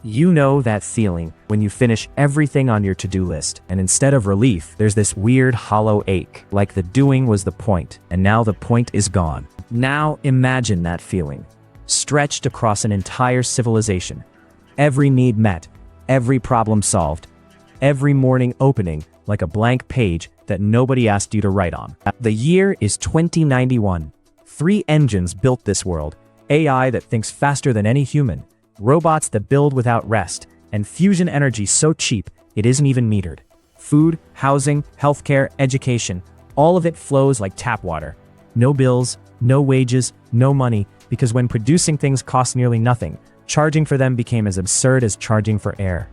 You know that feeling when you finish everything on your to-do list, and instead of relief, there's this weird hollow ache, like the doing was the point, and now the point is gone. Now imagine that feeling, stretched across an entire civilization. Every need met, every problem solved, every morning opening like a blank page that nobody asked you to write on. The year is 2091. 3 engines built this world: AI that thinks faster than any human, robots that build without rest, and fusion energy so cheap it isn't even metered. Food, housing, healthcare, education, all of it flows like tap water. No bills, no wages, no money, because when producing things cost nearly nothing, charging for them became as absurd as charging for air.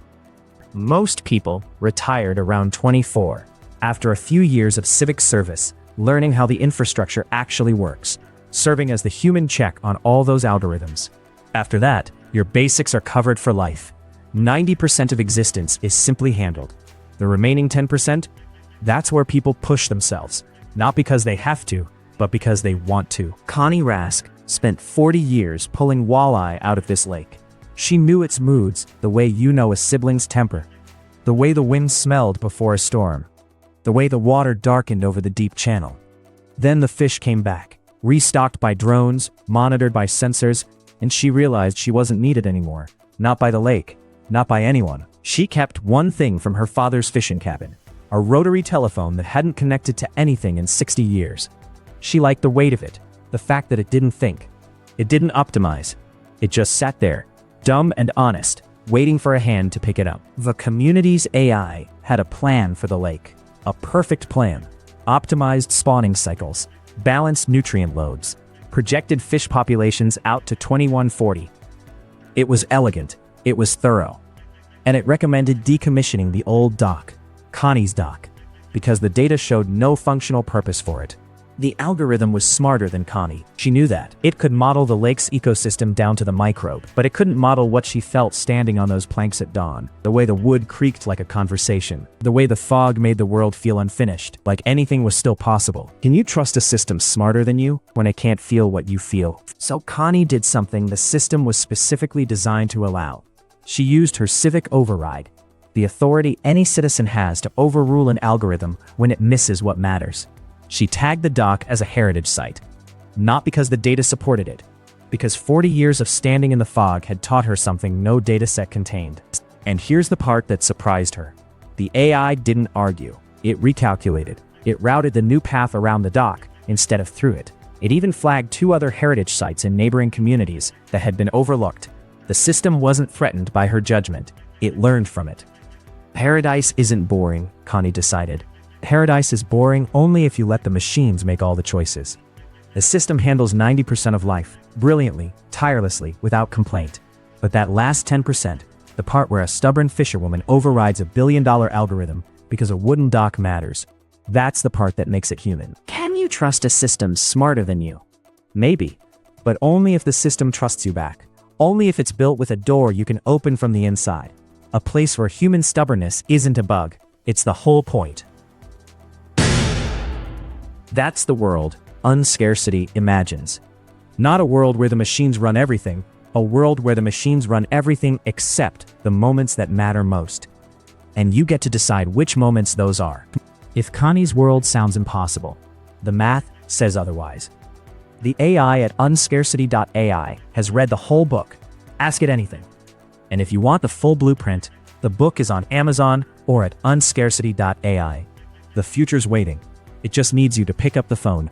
Most people retired around 24, after a few years of civic service, learning how the infrastructure actually works, serving as the human check on all those algorithms. After that, your basics are covered for life. 90% of existence is simply handled. The remaining 10%? That's where people push themselves, not because they have to, but because they want to. Connie Rask spent 40 years pulling walleye out of this lake. She knew its moods the way you know a sibling's temper, the way the wind smelled before a storm, the way the water darkened over the deep channel. Then the fish came back, restocked by drones, monitored by sensors, and she realized she wasn't needed anymore. Not by the lake, not by anyone. She kept one thing from her father's fishing cabin: a rotary telephone that hadn't connected to anything in 60 years. She liked the weight of it, the fact that it didn't think. It didn't optimize. It just sat there, dumb and honest, waiting for a hand to pick it up. The community's AI had a plan for the lake. A perfect plan. Optimized spawning cycles, balanced nutrient loads, projected fish populations out to 2140. It was elegant, it was thorough, and it recommended decommissioning the old dock, Connie's dock, because the data showed no functional purpose for it. The algorithm was smarter than Connie. She knew that. It could model the lake's ecosystem down to the microbe, but it couldn't model what she felt standing on those planks at dawn. The way the wood creaked like a conversation. The way the fog made the world feel unfinished, like anything was still possible. Can you trust a system smarter than you when it can't feel what you feel? So Connie did something the system was specifically designed to allow. She used her civic override, the authority any citizen has to overrule an algorithm when it misses what matters. She tagged the dock as a heritage site, not because the data supported it, because 40 years of standing in the fog had taught her something no dataset contained. And here's the part that surprised her. The AI didn't argue. It recalculated. It routed the new path around the dock instead of through it. It even flagged 2 other heritage sites in neighboring communities that had been overlooked. The system wasn't threatened by her judgment. It learned from it. Paradise isn't boring, Connie decided. Paradise is boring only if you let the machines make all the choices. The system handles 90% of life, brilliantly, tirelessly, without complaint. But that last 10%, the part where a stubborn fisherwoman overrides a billion-dollar algorithm because a wooden dock matters, that's the part that makes it human. Can you trust a system smarter than you? Maybe, but only if the system trusts you back. Only if it's built with a door you can open from the inside. A place where human stubbornness isn't a bug, it's the whole point. That's the world Unscarcity imagines. Not a world where the machines run everything, a world where the machines run everything except the moments that matter most. And you get to decide which moments those are. If Connie's world sounds impossible, the math says otherwise. The AI at Unscarcity.ai has read the whole book. Ask it anything. And if you want the full blueprint, the book is on Amazon or at Unscarcity.ai. The future's waiting. It just needs you to pick up the phone,